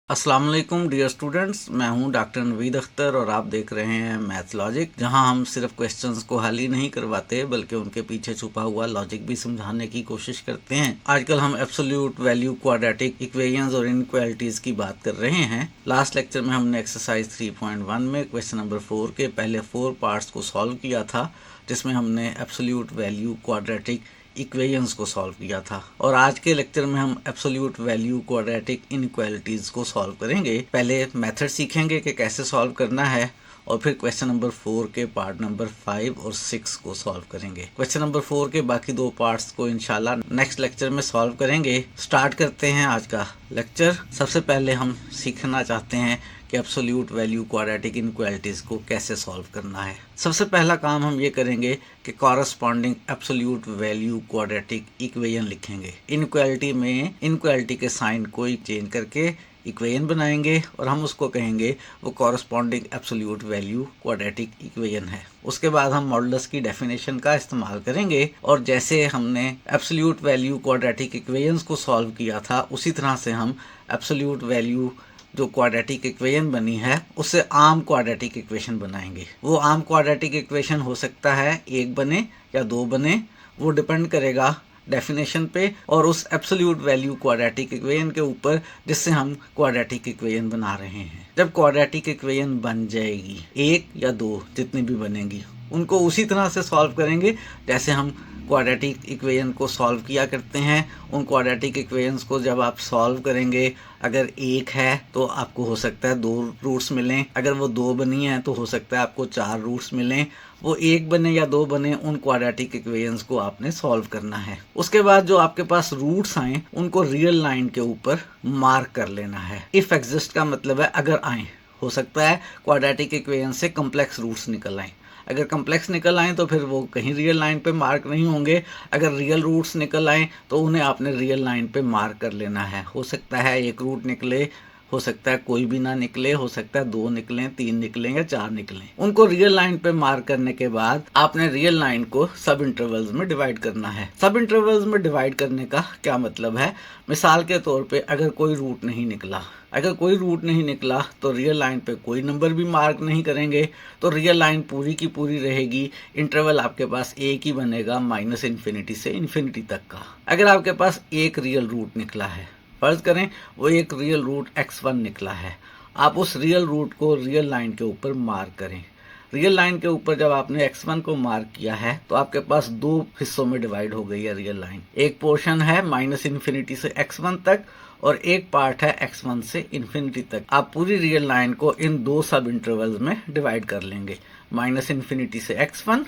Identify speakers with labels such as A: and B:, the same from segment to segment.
A: अस्सलाम वालेकुम dear students, मैं हूं डॉक्टर नवीद अख्तर और आप देख रहे हैं मैथ लॉजिक, जहां हम सिर्फ क्वेश्चंस को हल ही नहीं करवाते बल्कि उनके पीछे छुपा हुआ लॉजिक भी समझाने की कोशिश करते हैं। आजकल हम एब्सोल्यूट वैल्यू क्वाड्रेटिक इक्वेशंस और इनइक्वालिटीज की बात कर रहे हैं। लास्ट लेक्चर में हमने एक्सरसाइज 3.1 में क्वेश्चन नंबर 4 के पहले 4 पार्ट्स को सॉल्व किया था, जिसमें हमने एब्सोल्यूट वैल्यू क्वाड्रेटिक इक्वेशंस को सॉल्व किया था। और आज के लेक्चर में हम एब्सोल्यूट वैल्यू क्वाड्रेटिक इनइक्वालिटीज को सॉल्व करेंगे। पहले मेथड सीखेंगे कि कैसे सॉल्व करना है और फिर क्वेश्चन नंबर 4 के पार्ट नंबर 5 और 6 को सॉल्व करेंगे। क्वेश्चन नंबर 4 के बाकी 2 पार्ट्स को इंशाल्लाह नेक्स्ट लेक्चर में सॉल्व करेंगे। स्टार्ट करते हैं आज का लेक्चर। सबसे पहले हम सीखना चाहते हैं कि एब्सोल्यूट वैल्यू क्वाड्रेटिक इनइक्वालिटीज को कैसे सॉल्व करना है। सबसे पहला काम हम ये करेंगे कि corresponding absolute value quadratic equation लिखेंगे। इनइक्वालिटी में इनइक्वालिटी के साइन को चेंज करके इक्वेशन बनाएंगे और हम उसको कहेंगे वो corresponding absolute value quadratic equation है। उसके बाद हम मॉडुलस की डेफिनेशन का इस्तेमाल करेंगे और जैसे हमने एब्सोल्यूट वैल्यू क्वाड्रेटिक इक्वेशंस को सॉल्व किया था, उसी तरह से हम एब्सोल्यूट वैल्यू जो क्वाड्रेटिक इक्वेशन बनी है उससे आम क्वाड्रेटिक इक्वेशन बनाएंगे। वो आम क्वाड्रेटिक इक्वेशन हो सकता है 1 बने या 2 बने, वो डिपेंड करेगा डेफिनेशन पे और उस एब्सोल्यूट वैल्यू क्वाड्रेटिक इक्वेशन के ऊपर जिससे हम क्वाड्रेटिक इक्वेशन बना रहे हैं। जब क्वाड्रेटिक इक्वेशन बन जाएगी 1 या 2 जितनी भी बनेंगी, उनको उसी तरह से सॉल्व करेंगे जैसे हम क्वाड्रेटिक इक्वेशन को सॉल्व किया करते हैं। उन क्वाड्रेटिक इक्वेशंस को जब आप सॉल्व करेंगे, अगर 1 है तो आपको हो सकता है 2 रूट्स मिलें, अगर वो 2 बनी है तो हो सकता है आपको 4 रूट्स मिलें। वो 1 बने या 2 बने, उन क्वाड्रेटिक इक्वेशंस को आपने सॉल्व करना है। उसके बाद जो आपके पास रूट्स आए उनको रियल लाइन के ऊपर मार्क कर लेना है। इफ एग्जिस्ट का मतलब है अगर आए, हो सकता है क्वाड्रेटिक इक्वेशन से कॉम्प्लेक्स रूट्स निकल आए। अगर कॉम्प्लेक्स निकल आए तो फिर वो कहीं रियल लाइन पे मार्क नहीं होंगे। अगर रियल रूट्स निकल आए तो उन्हें आपने रियल लाइन पे मार्क कर लेना है। हो सकता है 1 रूट निकले, हो सकता है कोई भी ना निकले, हो सकता है 2 निकलें, 3 निकलें या 4 निकलें। उनको रियल लाइन पे मार्क करने के बाद आपने रियल लाइन को सब इंटरवल्स में डिवाइड करना है। सब इंटरवल्स में डिवाइड करने का क्या मतलब है? मिसाल के तौर पे अगर कोई रूट नहीं निकला, तो रियल लाइन पे कोई नंबर भी मार्क नहीं करेंगे, तो रियल लाइन पूरी की पूरी रहेगी। इंटरवल आपके पास एक ही बनेगा, -∞ से इन्फिनिटी तक का। अगर आपके पास एक रियल रूट निकला है, फर्ज करें वो एक रियल रूट x1 निकला है, आप उस रियल रूट को रियल लाइन के ऊपर मार्क करें। रियल लाइन के ऊपर जब आपने x1 को मार्क किया है तो आपके पास 2 हिस्सों में डिवाइड हो गई है रियल लाइन। एक पोर्शन है -∞ से x1 तक और एक पार्ट है x1 से इन्फिनिटी तक। आप पूरी रियल लाइन को इन 2 सब इंटरवल्स में डिवाइड कर लेंगे। -∞ से x1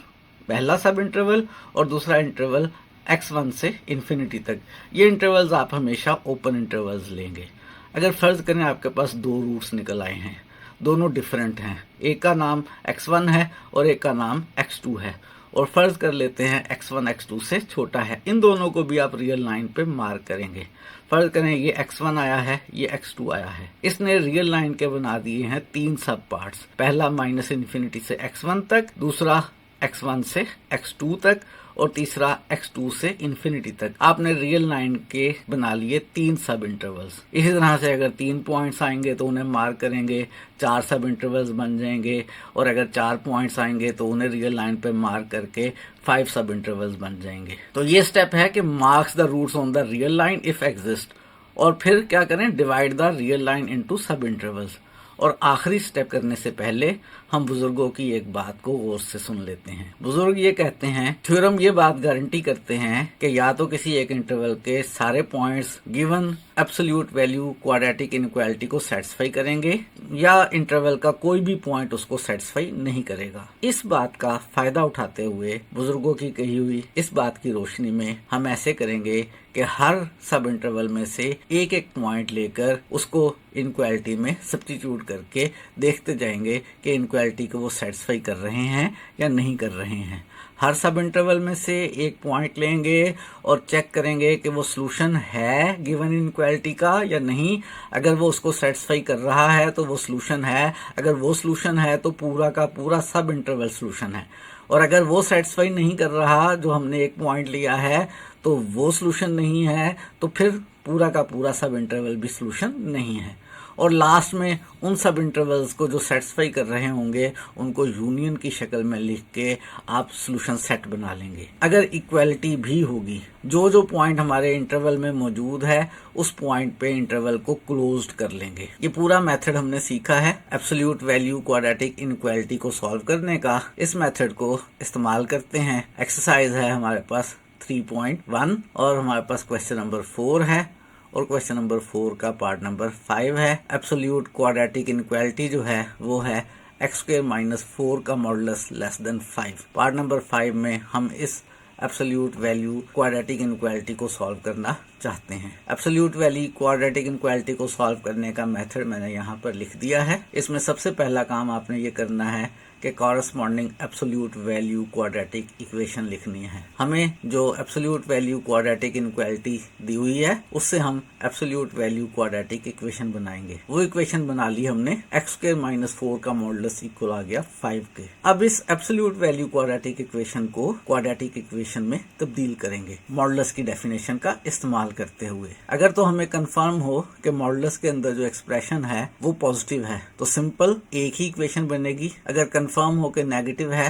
A: पहला सब इंटरवल और दूसरा इंटरवल x1 से इन्फिनिटी तक। ये इंटरवल्स आप हमेशा ओपन इंटरवल्स लेंगे। अगर फर्ज करें आपके पास 2 रूट्स निकल आए हैं, दोनों डिफरेंट हैं, एक का नाम x1 है और एक का नाम x2 है, और फर्ज कर लेते हैं x1 x2 से छोटा है। इन दोनों को भी आप रियल लाइन पे मार्क करेंगे। फर्ज करें ये x1 आया है, ये x2 आया है। इसने रियल लाइन के बना दिए हैं 3 सब पार्ट्स। पहला -∞ से x1 तक, दूसरा x1 से x2 तक और तीसरा x2 से इन्फिनिटी तक। आपने रियल लाइन के बना लिए 3 सब इंटरवल्स। इसी तरह से अगर 3 पॉइंट्स आएंगे तो उन्हें मार्क करेंगे, 4 सब इंटरवल्स बन जाएंगे, और अगर 4 पॉइंट्स आएंगे तो उन्हें रियल लाइन पे मार्क करके 5 सब इंटरवल्स बन जाएंगे। तो ये स्टेप है कि marks the roots on the real line if exist, और फिर क्या करें, divide the real line into sub intervals. और आखिरी स्टेप करने से पहले हम बुजुर्गों की एक बात को गौर से सुन लेते हैं। बुजुर्ग ये कहते हैं, थ्योरम ये बात गारंटी करते हैं कि या तो किसी एक इंटरवल के सारे points given absolute value quadratic inequality को सेटिस्फाई करेंगे या इंटरवल का कोई भी पॉइंट उसको सेटिस्फाई नहीं करेगा। इस बात का फायदा उठाते हुए बुजुर्गों की कही हुई इस बात की रोशनी में हम ऐसे करेंगे कि हर सब इंटरवल में से एक एक पॉइंट लेकर उसको इनइक्वालिटी में सब्स्टिट्यूट करके देखते जाएंगे कि इनइक्वालिटी को वो सेटिस्फाई कर रहे हैं या नहीं कर रहे हैं। हर सब इंटरवल में से एक पॉइंट लेंगे और चेक करेंगे कि वो सॉल्यूशन है गिवन इनइक्वालिटी का या नहीं। अगर वो उसको सेटिस्फाई कर रहा है तो वो सॉल्यूशन है, अगर वो सॉल्यूशन है तो पूरा का पूरा सब इंटरवल सॉल्यूशन है, और अगर वो सेटिस्फाई नहीं कर रहा जो हमने एक पॉइंट लिया है तो वो सॉल्यूशन नहीं है, तो फिर पूरा का पूरा सब इंटरवल भी सॉल्यूशन नहीं है। और लास्ट में उन सब इंटरवल्स को जो सेटिस्फाई कर रहे होंगे उनको यूनियन की शक्ल में लिख के आप सॉल्यूशन सेट बना लेंगे। अगर इक्वालिटी भी होगी, जो जो पॉइंट हमारे इंटरवल में मौजूद है उस पॉइंट पे इंटरवल को क्लोज्ड कर लेंगे। ये पूरा मेथड हमने सीखा है एब्सोल्यूट वैल्यू क्वाड्रेटिक इनइक्वालिटी को सॉल्व करने का। इस मेथड को इस्तेमाल करते हैं। एक्सरसाइज है हमारे पास 3.1 और हमारे पास क्वेश्चन नंबर 4 है और क्वेश्चन नंबर 4 का पार्ट नंबर 5 है। एब्सोल्यूट क्वाड्रेटिक इनइक्वालिटी जो है वो है x² - 4 का modulus less than 5। Part number 5 में हम इस एब्सोल्यूट वैल्यू क्वाड्रेटिक इनइक्वालिटी को सॉल्व करना चाहते हैं। एब्सोल्यूट वैल्यू क्वाड्रेटिक इनइक्वालिटी को सॉल्व करने का मेथड मैंने यहाँ पर लिख दिया है। इसमें सबसे पहला काम आपने ये करना है कि corresponding absolute value quadratic equation लिखनी है। हमें जो एब्सोल्यूट वैल्यू क्वाड्रेटिक इनइक्वालिटी दी हुई है उससे हम एब्सोल्यूट वैल्यू क्वाड्रेटिक इक्वेशन बनाएंगे। वो इक्वेशन बना ली हमने, x² - 4 का मॉडुलस इक्वल आ गया 5 के। अब इस एब्सोल्यूट वैल्यू क्वाड्रेटिक इक्वेशन को क्वाड्रेटिक इक्वेशन में तब्दील करेंगे मॉडुलस की डेफिनेशन का इस्तेमाल करते हुए। अगर तो हमें कंफर्म हो कि मॉडुलस के अंदर जो एक्सप्रेशन है वो पॉजिटिव है तो सिंपल एक ही इक्वेशन बनेगी। अगर कंफर्म हो कि नेगेटिव है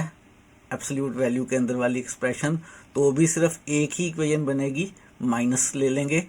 A: एब्सोल्यूट वैल्यू के अंदर वाली एक्सप्रेशन तो भी सिर्फ एक ही इक्वेशन बनेगी, माइनस ले लेंगे।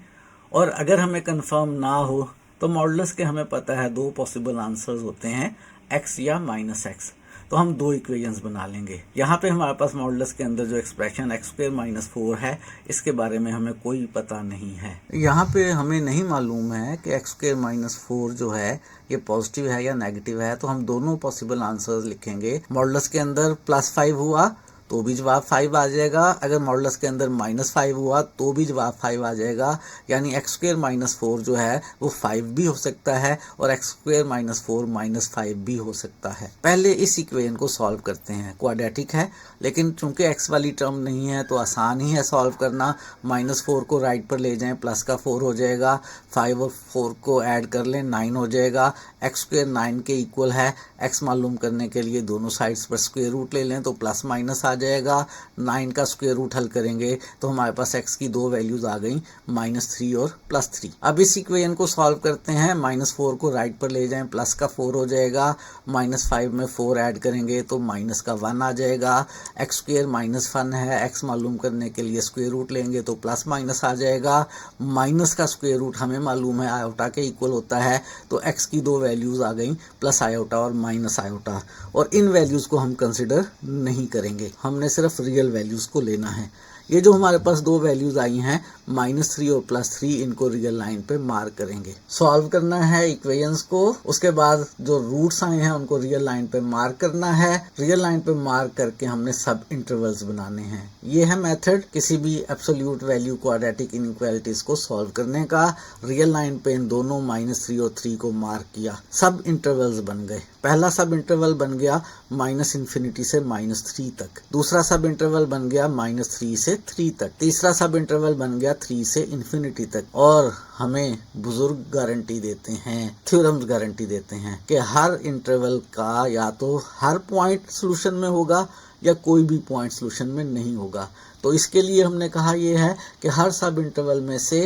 A: और अगर हमें कंफर्म ना हो तो मॉडुलस के हमें पता है 2 पॉसिबल आंसर्स होते हैं, x या -x, तो हम 2 इक्वेशंस बना लेंगे। यहाँ पे हमारे पास मॉडुलस के अंदर जो एक्सप्रेशन x² - 4 है इसके बारे में हमें कोई पता नहीं है। यहाँ पे हमें नहीं मालूम है कि x² - 4 जो है ये पॉजिटिव है या नेगेटिव है, तो हम दोनों पॉसिबल आंसर्स लिखेंगे। मॉडुलस के अंदर +5 हुआ तो भी जवाब 5 आ जाएगा, अगर मॉडुलस के अंदर -5 हुआ तो भी जवाब 5 आ जाएगा। यानी x² - 4 जो है वो 5 भी हो सकता है और x² - 4 -5 भी हो सकता है। पहले इस इक्वेशन को सॉल्व करते हैं। क्वाड्रेटिक है लेकिन चूंकि x वाली टर्म नहीं है तो आसान ही है सॉल्व करना। -4 को राइट पर ले जाएं, प्लस का 4 हो जाएगा, 5 और 4 को ऐड कर लें, 9 हो जाएगा। x² 9 के इक्वल है। x मालूम करने के लिए दोनों साइड्स पर स्क्वायर रूट ले लें तो प्लस माइनस आ जाएगा। 9 का स्क्वायर रूट हल करेंगे तो हमारे पास x की 2 वैल्यूज आ गई, -3 और +3। अब इस इक्वेशन को सॉल्व करते हैं। -4 को राइट पर ले जाएं, प्लस का 4 हो जाएगा, -5 में 4 ऐड करेंगे तो माइनस का 1 आ जाएगा। x² -1 है, x मालूम करने के लिए स्क्वायर रूट लेंगे तो प्लस माइनस आ जाएगा। माइनस का स्क्वायर रूट हमें मालूम है आयोटा के इक्वल होता है, तो x की 2 वैल्यूज आ गई, प्लस आयोटा और माइनस आयोटा, और इन वैल्यूज को हम कंसिडर नहीं करेंगे, हमने सिर्फ रियल वैल्यूज को लेना है। ये जो हमारे पास 2 वैल्यूज आई हैं -3 और +3, इनको रियल लाइन पे मार्क करेंगे। सॉल्व करना है इक्वेशंस को, उसके बाद जो रूट्स आए हैं उनको रियल लाइन पे मार्क करना है। रियल लाइन पे मार्क करके हमने सब इंटरवल्स बनाने हैं। ये है मेथड किसी भी एब्सोल्यूट वैल्यू क्वाड्रेटिक इनइक्वालिटीज को सॉल्व करने का। रियल लाइन पे इन दोनों -3 और 3 को मार्क किया, सब इंटरवल्स बन गए। पहला सब इंटरवल बन गया -∞ से -3 तक, दूसरा सब इंटरवल बन गया -3 से 3 तक, तीसरा सब इंटरवल बन गया 3 से ∞ तक। और हमें बुजुर्ग गारंटी देते हैं, थ्योरम्स गारंटी देते हैं कि हर इंटरवल का या तो हर पॉइंट सॉल्यूशन में होगा या कोई भी पॉइंट सॉल्यूशन में नहीं होगा। तो इसके लिए हमने कहा यह है कि हर सब इंटरवल में से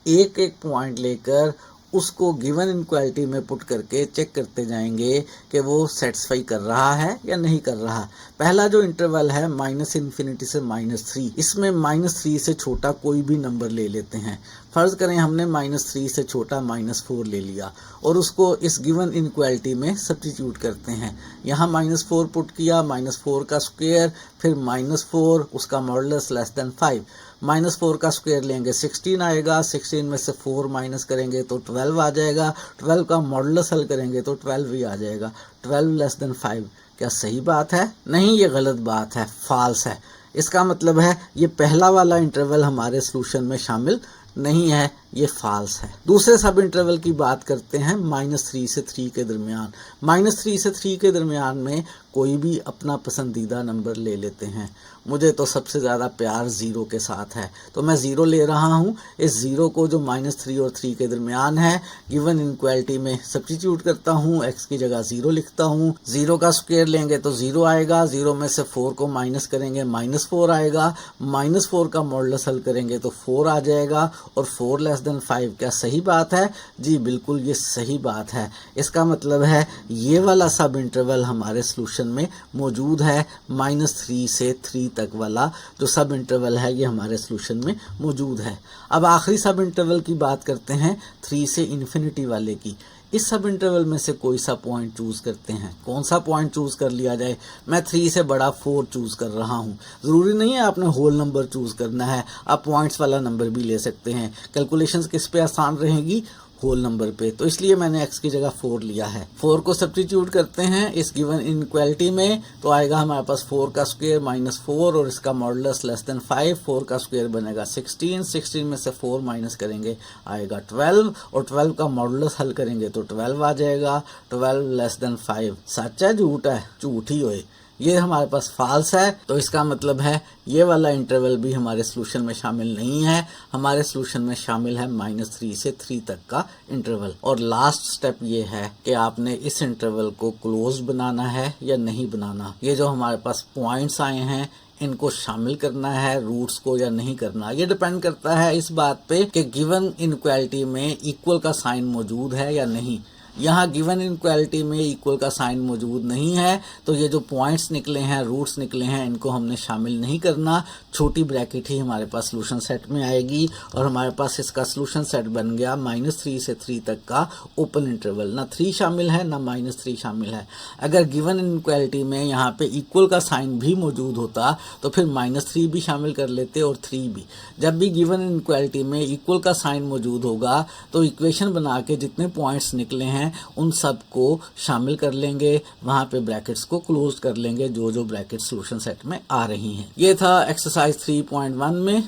A: एक एक पॉइंट लेकर उसको गिवन इनइक्वालिटी में पुट करके चेक करते जाएंगे कि वो सेटिस्फाई कर रहा है या नहीं कर रहा। पहला जो इंटरवल है -∞ से -3, इसमें -3 से छोटा कोई भी नंबर ले लेते हैं। फर्ज करें हमने -3 से छोटा -4 ले लिया और उसको इस गिवन इनइक्वालिटी में सब्स्टिट्यूट करते हैं। यहाँ -4 पुट किया, -4 का स्क्वायर, फिर -4 उसका मॉडुलस लेस देन 5, -4 का स्क्वायर लेंगे 16 आएगा, 16 में से 4 माइनस करेंगे तो 12 आ जाएगा, 12 का मॉडुलस हल करेंगे तो 12 ही आ जाएगा। 12 लेस देन 5 क्या सही बात है? नहीं, ये गलत बात है, फॉल्स है। इसका मतलब है ये पहला वाला इंटरवल हमारे सॉल्यूशन में शामिल नहीं है, ये फॉल्स है। दूसरे सब इंटरवल की बात करते हैं -3 से 3 के दरमियान। -3 से 3 के दरमियान में कोई भी अपना पसंदीदा नंबर ले लेते हैं। मुझे तो सबसे ज़्यादा प्यार 0 के साथ है तो मैं 0 ले रहा हूँ। इस 0 को जो -3 और 3 के दरमियान है गिवन इनइक्वालिटी में सब्स्टिट्यूट करता हूँ, x की जगह 0 लिखता हूँ। 0 का स्क्वायर लेंगे तो 0 आएगा, 0 में से 4 को माइनस करेंगे -4 आएगा, -4 का मॉडुलस हल करेंगे तो 4 आ जाएगा और 4 लेस 5 क्या सही बात है? जी बिल्कुल, ये सही बात है। इसका मतलब है ये वाला सब इंटरवल हमारे सॉल्यूशन में मौजूद है। -3 से 3 तक वाला जो सब इंटरवल है ये हमारे सॉल्यूशन में मौजूद है। अब आखिरी सब इंटरवल की बात करते हैं, 3 से इन्फिनिटी वाले की। इस सब इंटरवल में से कोई सा पॉइंट चूज़ करते हैं। कौन सा पॉइंट चूज़ कर लिया जाए? मैं 3 से बड़ा 4 चूज़ कर रहा हूँ। ज़रूरी नहीं है आपने होल नंबर चूज़ करना है, आप पॉइंट्स वाला नंबर भी ले सकते हैं। कैलकुलेशंस किस पे आसान रहेगी? होल नंबर पे। तो इसलिए मैंने x की जगह 4 लिया है। 4 को सब्स्टिट्यूट करते हैं इस गिवन इनइक्वालिटी में, तो आएगा हमारे पास 4 का स्क्वायर -4 और इसका मॉडुलस <5। 4 का स्क्वायर बनेगा 16, 16 में से 4 माइनस करेंगे आएगा 12 और 12 का मॉडुलस हल करेंगे तो 12 आ जाएगा। 12 <5। सच है झूठ है? झूठ ही होए। ये हमारे पास फाल्स है, तो इसका मतलब है ये वाला इंटरवल भी हमारे सॉल्यूशन में शामिल नहीं है। हमारे सॉल्यूशन में शामिल है -3 से 3 तक का इंटरवल। और लास्ट स्टेप ये है कि आपने इस इंटरवल को क्लोज बनाना है या नहीं बनाना। ये जो हमारे पास पॉइंट्स आए हैं इनको शामिल करना है रूट्स को या नहीं करना, ये डिपेंड करता है इस बात पे कि गिवन इनइक्वालिटी में इक्वल का साइन मौजूद है या नहीं। यहाँ गिवन इनइक्वालिटी में इक्वल का साइन मौजूद नहीं है, तो ये जो पॉइंट्स निकले हैं, रूट्स निकले हैं, इनको हमने शामिल नहीं करना। छोटी ब्रैकेट ही हमारे पास सॉल्यूशन सेट में आएगी और हमारे पास इसका सॉल्यूशन सेट बन गया -3 से 3 तक का ओपन इंटरवल। ना 3 शामिल है ना -3 शामिल है। अगर गिवन इनइक्वालिटी में यहाँ पे इक्वल का साइन भी मौजूद होता तो फिर -3 भी शामिल कर लेते और 3 भी। जब भी गिवन इनइक्वालिटी में इक्वल का साइन मौजूद होगा तो इक्वेशन बना के जितने पॉइंट्स निकले हैं उन सब को शामिल कर लेंगे, वहां पे ब्रैकेट्स को क्लोज कर लेंगे जो जो ब्रैकेट सॉल्यूशन सेट में आ रही हैं। ये था एक्सरसाइज 3.1 में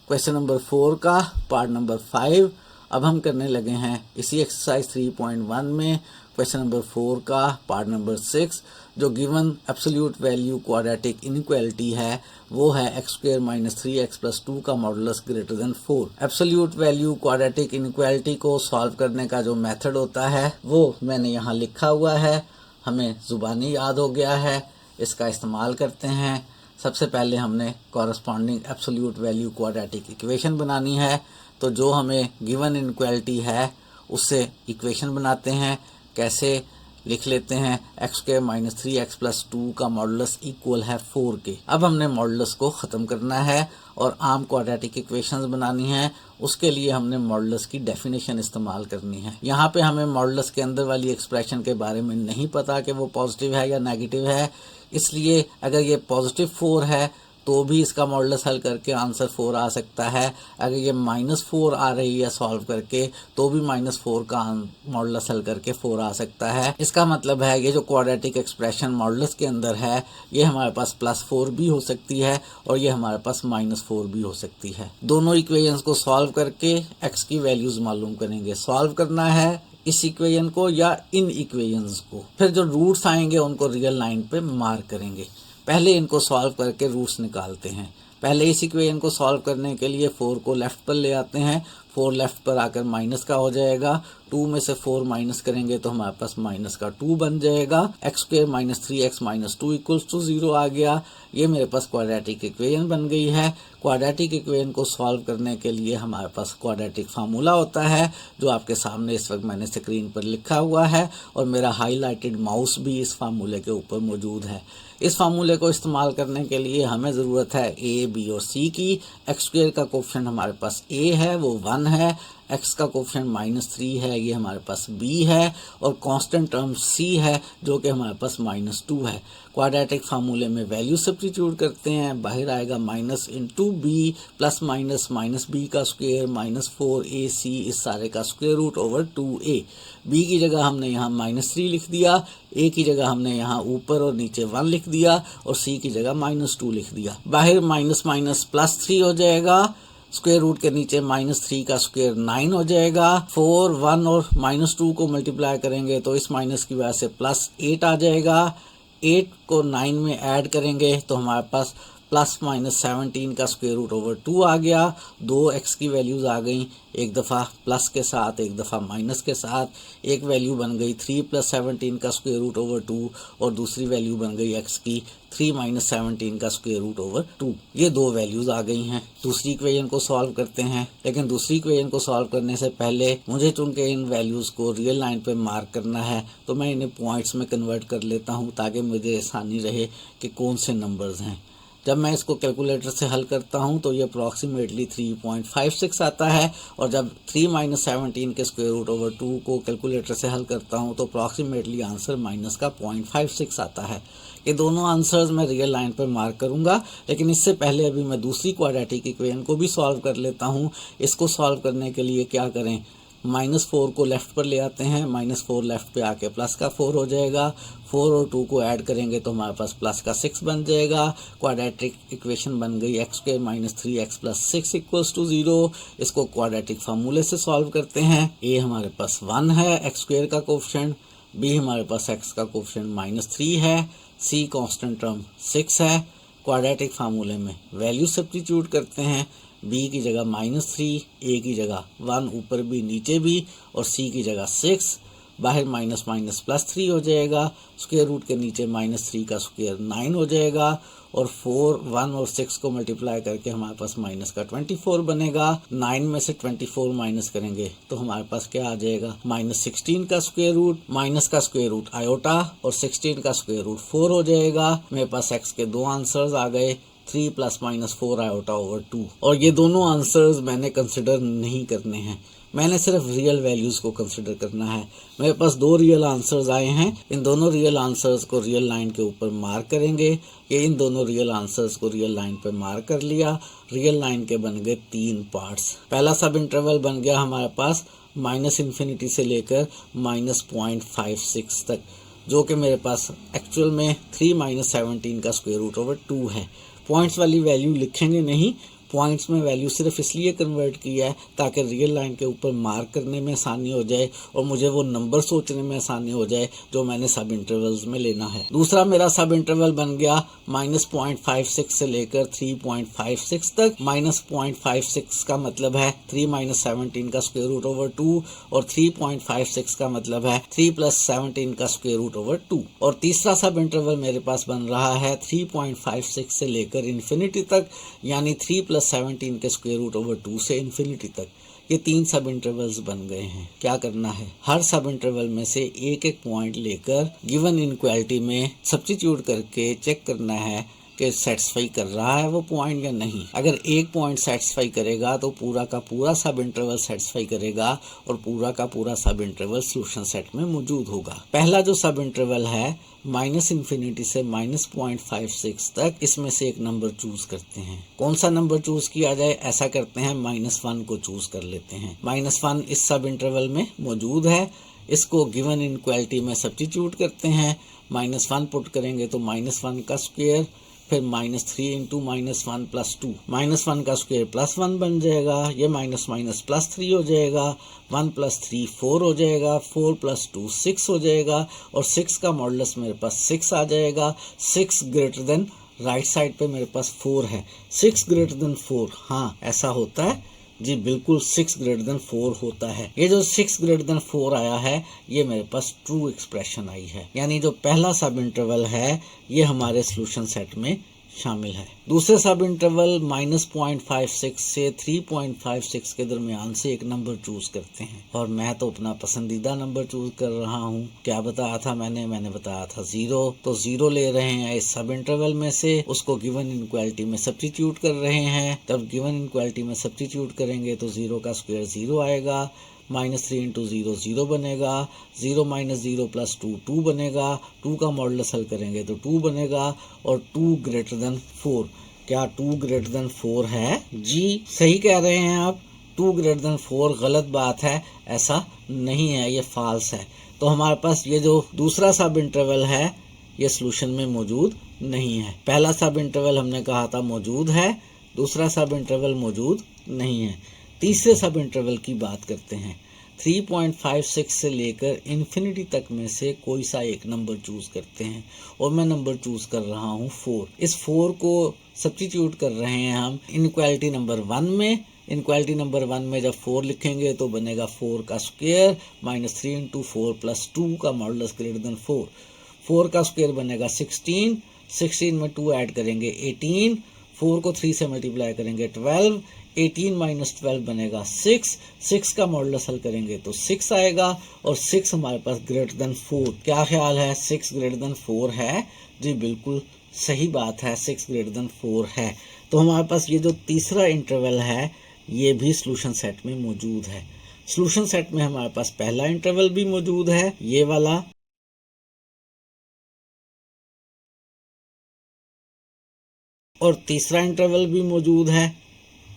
A: क्वेश्चन नंबर 4 का पार्ट नंबर 5। अब हम करने लगे हैं इसी एक्सरसाइज 3.1 में क्वेश्चन नंबर 4 का पार्ट नंबर 6। जो given absolute value quadratic inequality है वो है x² - 3x + 2 का modulus > 4। Absolute value quadratic inequality को सॉल्व करने का जो मेथड होता है वो मैंने यहाँ लिखा हुआ है, हमें ज़ुबानी याद हो गया है, इसका इस्तेमाल करते हैं। सबसे पहले हमने corresponding absolute value quadratic equation बनानी है, तो जो हमें गिवन इनइक्वालिटी है उससे इक्वेशन बनाते हैं। कैसे लिख लेते हैं, x² - 3x + 2 का मॉडुलस इक्वल है 4 के। अब हमने मॉडुलस को ख़त्म करना है और आम क्वाड्रेटिक इक्वेशंस बनानी है। उसके लिए हमने मॉडुलस की डेफिनेशन इस्तेमाल करनी है। यहाँ पे हमें मॉडुलस के अंदर वाली एक्सप्रेशन के बारे में नहीं पता कि वो पॉजिटिव है या नेगेटिव है, इसलिए अगर ये पॉजिटिव 4 है तो भी इसका मॉडुलस हल करके आंसर 4 आ सकता है। अगर ये -4 आ रही है सॉल्व करके तो भी -4 का मॉडुलस हल करके 4 आ सकता है। इसका मतलब है ये जो क्वाड्रेटिक एक्सप्रेशन मॉडुलस के अंदर है ये हमारे पास +4 भी हो सकती है और ये हमारे पास -4 भी हो सकती है। दोनों इक्वेशंस को सॉल्व करके x की वैल्यूज मालूम करेंगे। सॉल्व करना है इस इक्वेशन को या इन इक्वेशंस को, फिर जो रूट्स आएंगे उनको रियल लाइन पे मार्क करेंगे। पहले इनको सॉल्व करके रूट्स निकालते हैं। पहले इस इक्वेशन को सॉल्व करने के लिए 4 को लेफ्ट पर ले आते हैं, 4 लेफ्ट पर आकर माइनस का हो जाएगा। 2 में से 4 माइनस करेंगे तो हमारे पास -2 बन जाएगा। x² - 3x - 2 = 0 आ गया। ये मेरे पास क्वाड्रेटिक इक्वेशन बन गई है। क्वाड्रेटिक इक्वेशन को सॉल्व करने के लिए हमारे पास क्वाड्रेटिक फार्मूला होता है जो आपके सामने इस वक्त मैंने स्क्रीन पर लिखा हुआ है और मेरा हाईलाइटेड माउस भी इस फार्मूले के ऊपर मौजूद है। इस फार्मूले को इस्तेमाल करने के लिए हमें ज़रूरत है a, b और c की। x² का कोफिशिएंट हमारे पास a है, वो 1 है। x का कोफिशिएंट -3 है, ये हमारे पास b है और कांस्टेंट टर्म c है जो कि हमारे पास -2 है। क्वाड्रेटिक फार्मूले में वैल्यू सब्स्टिट्यूट करते हैं, बाहर आएगा minus into b plus minus b का स्क्वायर -4ac इस सारे का square root over 2a। b की जगह हमने यहाँ -3 लिख दिया, a की जगह हमने यहाँ ऊपर और नीचे 1 लिख दिया और c की जगह -2 लिख दिया। बाहर माइनस +3 हो जाएगा, स्क्वायर रूट के नीचे -3 का स्क्वायर 9 हो जाएगा। 4, 1 और -2 को मल्टीप्लाई करेंगे तो इस माइनस की वजह से +8 आ जाएगा। 8 को 9 में ऐड करेंगे तो हमारे पास प्लस माइनस 17 का स्क्वायर रूट ओवर 2 आ गया। दो x की वैल्यूज़ आ गई, एक दफ़ा प्लस के साथ एक दफ़ा माइनस के साथ। एक वैल्यू बन गई 3 + 17 का स्क्वायर रूट ओवर 2 और दूसरी वैल्यू बन गई x की 3 - 17 का स्क्वायर रूट ओवर 2। ये दो वैल्यूज़ आ गई हैं। दूसरी इक्वेशन को सॉल्व करते हैं, लेकिन दूसरी इक्वेशन को सॉल्व करने से पहले मुझे चूंकि इन वैल्यूज़ को रियल लाइन पे मार्क करना है, तो मैं इन्हें पॉइंट्स में कन्वर्ट कर लेता हूँ ताकि मुझे आसानी रहे कि कौन से नंबर्स हैं। जब मैं इसको कैलकुलेटर से हल करता हूं तो ये अप्रॉक्सीमेटली 3.56 आता है, और जब 3 - 17 के स्क्वायर रूट ओवर 2 को कैलकुलेटर से हल करता हूं तो अप्रॉक्सीमेटली आंसर माइनस का 0.56 आता है। ये दोनों आंसर्स मैं रियल लाइन पर मार्क करूंगा, लेकिन इससे पहले अभी मैं दूसरी क्वाड्रेटिक इक्वेशन को भी सॉल्व कर लेता हूँ। इसको सॉल्व करने के लिए क्या करें, -4 को लेफ़्ट पर ले आते हैं, -4 लेफ़्ट पे आके प्लस का 4 हो जाएगा। 4 और 2 को ऐड करेंगे तो हमारे पास प्लस का 6 बन जाएगा। क्वाड्रेटिक इक्वेशन बन गई x² - 3x + 6 = 0। इसको क्वाड्रेटिक फार्मूले से सॉल्व करते हैं। a हमारे पास 1 है, x² का कोफिशिएंट, b हमारे पास x का कोफिशिएंट -3 है, c कांस्टेंट टर्म 6 है। क्वाड्रेटिक फार्मूले में वैल्यू सब्स्टिट्यूट करते हैं, b की जगह -3, a की जगह 1 ऊपर भी नीचे भी, और c की जगह 6, बाहर माइनस माइनस +3 हो जाएगा। स्क्वायर रूट के नीचे -3 का स्क्वायर 9 हो जाएगा, और 4, 1 और 6 को मल्टीप्लाई करके हमारे पास माइनस का 24 बनेगा। 9 में से 24 माइनस करेंगे तो हमारे पास क्या आ जाएगा, -16 का स्क्वायर रूट, माइनस का स्क्वायर रूट आयोटा, और 16 का स्क्वायर रूट 4 हो जाएगा। मेरे पास x के दो आंसर्स आ गए, 3 ± 4 आयोटा ओवर 2। और ये दोनों आंसर्स मैंने कंसिडर नहीं करने हैं, मैंने सिर्फ रियल वैल्यूज़ को कंसिडर करना है। मेरे पास दो रियल आंसर्स आए हैं, इन दोनों रियल आंसर्स को रियल लाइन के ऊपर मार्क करेंगे। ये इन दोनों रियल आंसर्स को रियल लाइन पर मार्क कर लिया। रियल लाइन के बन गए 3 पार्ट्स। पहला सब इंटरवल बन गया हमारे पास -∞ से लेकर -0.56 तक, जो कि मेरे पास एक्चुअल में 3 - 17 का स्क्वायर रूट ओवर 2 है। पॉइंट्स वाली वैल्यू लिखेंगे नहीं, पॉइंट्स में वैल्यू सिर्फ इसलिए कन्वर्ट किया है ताकि रियल लाइन के ऊपर मार्क करने में आसानी हो जाए और मुझे वो नंबर सोचने में आसानी हो जाए जो मैंने सब इंटरवल्स में लेना है। दूसरा मेरा सब इंटरवल बन गया -0.56 से लेकर 3.56 तक। -0.56 का मतलब है 3 - 17 का स्क्वायर रूट ओवर 2, और 3.56 का मतलब है 3 + 17 का स्क्वायर रूट ओवर 2। और तीसरा सब इंटरवल मेरे पास बन रहा है 3.56 से लेकर इन्फिनिटी तक, यानी 3 + 17 के स्क्वायर रूट ओवर 2 से इन्फिनिटी तक। ये 3 सब इंटरवल्स बन गए हैं। क्या करना है, हर सब इंटरवल में से एक एक पॉइंट लेकर गिवन इनइक्वालिटी में सब्स्टिट्यूट करके चेक करना है कि सेटिस्फाई कर रहा है वो पॉइंट या नहीं। अगर एक पॉइंट सेटिस्फाई करेगा तो पूरा का पूरा सब इंटरवल सेटिस्फाई करेगा और पूरा का पूरा सब इंटरवल सॉल्यूशन सेट में मौजूद होगा। पहला जो सब इंटरवल है -∞ से -0.56 तक, इसमें से एक नंबर चूज करते हैं। कौन सा नंबर चूज किया जाए, ऐसा करते हैं -1 को चूज कर लेते हैं। -1 इस सब इंटरवल में मौजूद है, इसको गिवन इनइक्वालिटी में सब्स्टिट्यूट करते हैं। -1 पुट करेंगे तो -1 का स्क्वायर, फिर -3 × -1 + 2, -1 का स्क्वायर +1 बन जाएगा। ये माइनस माइनस +3 हो जाएगा। 1 + 3 4 हो जाएगा। 4 + 2 6 हो जाएगा, और 6 का मॉडुलस मेरे पास 6 आ जाएगा। 6 ग्रेटर देन, राइट साइड पे मेरे पास 4 है। 6 ग्रेटर देन 4, हाँ ऐसा होता है जी, बिल्कुल 6 ग्रेटर देन 4 होता है। ये जो 6 ग्रेटर देन 4 आया है, ये मेरे पास ट्रू एक्सप्रेशन आई है, यानी जो पहला सब इंटरवल है ये हमारे सॉल्यूशन सेट में शामिल है। दूसरे सब इंटरवल -0.56 से 3.56 के दरमियान से एक नंबर चूज करते हैं, और मैं तो अपना पसंदीदा नंबर चूज कर रहा हूँ। क्या बताया था मैंने बताया था 0, तो 0 ले रहे हैं इस सब इंटरवल में से, उसको गिवन इनइक्वालिटी में सब्स्टिट्यूट कर रहे हैं। जब गिवन इनइक्वालिटी में सब्स्टिट्यूट करेंगे तो 0 का स्क्वायर 0 आएगा। -3 × 0 0 बनेगा। 0 - 0 + 2 2 बनेगा। 2 का मॉडुलस हल करेंगे तो 2 बनेगा, और 2 ग्रेटर देन 4। क्या 2 ग्रेटर देन 4 है? जी सही कह रहे हैं आप, 2 ग्रेटर देन 4 गलत बात है, ऐसा नहीं है, ये फॉल्स है। तो हमारे पास ये जो दूसरा सब इंटरवल है ये सॉल्यूशन में मौजूद नहीं है। पहला सब इंटरवल हमने कहा था मौजूद है, दूसरा सब इंटरवल मौजूद नहीं है। तीसरे सब इंटरवल की बात करते हैं। 3.56 से लेकर इन्फिनिटी तक में से कोई सा एक नंबर चूज करते हैं और मैं नंबर चूज कर रहा हूँ 4। इस 4 को सब्स्टिट्यूट कर रहे हैं हम इनइक्वालिटी नंबर 1 में। इनइक्वालिटी नंबर 1 में जब 4 लिखेंगे तो बनेगा 4 का स्क्वायर माइनस 3 इंटू 4 प्लस 2 का मॉडुलस ग्रेटर देन 4। 4 का स्क्वायर बनेगा 16, 16 में 2 ऐड करेंगे 18, 4 को 3 से मल्टीप्लाई करेंगे 12, 18 माइनस 12 बनेगा 6, 6 का मॉडुलस हल करेंगे तो 6 आएगा और 6 हमारे पास ग्रेटर देन 4। क्या ख्याल है, 6 ग्रेटर देन 4 है? जी बिल्कुल सही बात है, 6 ग्रेटर देन 4 है। तो हमारे पास ये जो तीसरा इंटरवल है ये भी सॉल्यूशन सेट में मौजूद है। सॉल्यूशन सेट में हमारे पास पहला इंटरवल भी मौजूद है, ये वाला, और तीसरा इंटरवल भी मौजूद है,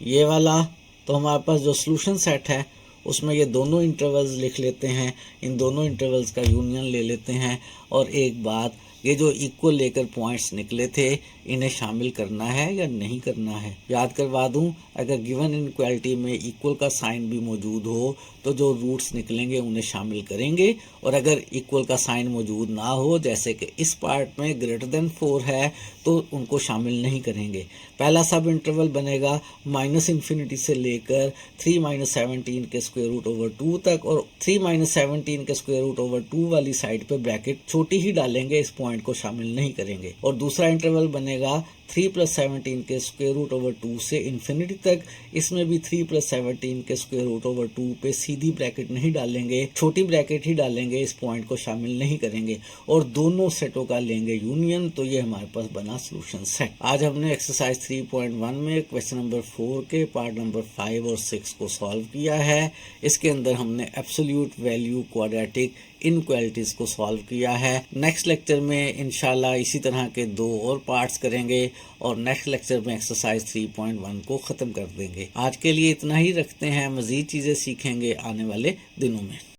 A: ये वाला। तो हमारे पास जो सॉल्यूशन सेट है उसमें ये दोनों इंटरवल्स लिख लेते हैं, इन दोनों इंटरवल्स का यूनियन ले लेते हैं। और एक बात, ये जो इक्वल लेकर पॉइंट्स निकले थे इन्हें शामिल करना है या नहीं करना है। याद करवा दूं, अगर गिवन इनइक्वालिटी में इक्वल का साइन भी मौजूद हो तो जो रूट्स निकलेंगे उन्हें शामिल करेंगे, और अगर इक्वल का साइन मौजूद ना हो, जैसे कि इस पार्ट में ग्रेटर देन 4 है, तो उनको शामिल नहीं करेंगे। पहला सब इंटरवल बनेगा माइनस इन्फिनिटी से लेकर 3 माइनस 17 के स्क्वायर रूट ओवर 2 तक, और 3 माइनस 17 के स्क्वायर रूट ओवर 2 वाली साइड पे ब्रैकेट छोटी ही डालेंगे, इस पॉइंट को शामिल नहीं करेंगे। और दूसरा इंटरवल बनेगा 3 प्लस 17 के स्क्वायर रूट ओवर 2 से इन्फिनिटी तक, इसमें भी 3 प्लस 17 के स्क्वायर रूट ओवर 2 पे सीधी ब्रैकेट नहीं डालेंगे, छोटी ब्रैकेट ही डालेंगे, इस पॉइंट को शामिल नहीं करेंगे, और दोनों सेटों का लेंगे यूनियन। तो ये हमारे पास बना सॉल्यूशन सेट। आज हमने एक्सरसाइज 3.1 में क्वेश्चन नंबर 4 के पार्ट नंबर 5 और 6 को सॉल्व किया है। इसके अंदर हमने एब्सोल्यूट वैल्यू क्वाड्रेटिक इनइक्वालिटीज को सॉल्व किया है। नेक्स्ट लेक्चर में इंशाल्लाह इसी तरह के 2 और पार्ट्स करेंगे और नेक्स्ट लेक्चर में एक्सरसाइज 3.1 को ख़त्म कर देंगे। आज के लिए इतना ही रखते हैं, मज़ीद चीज़ें सीखेंगे आने वाले दिनों में।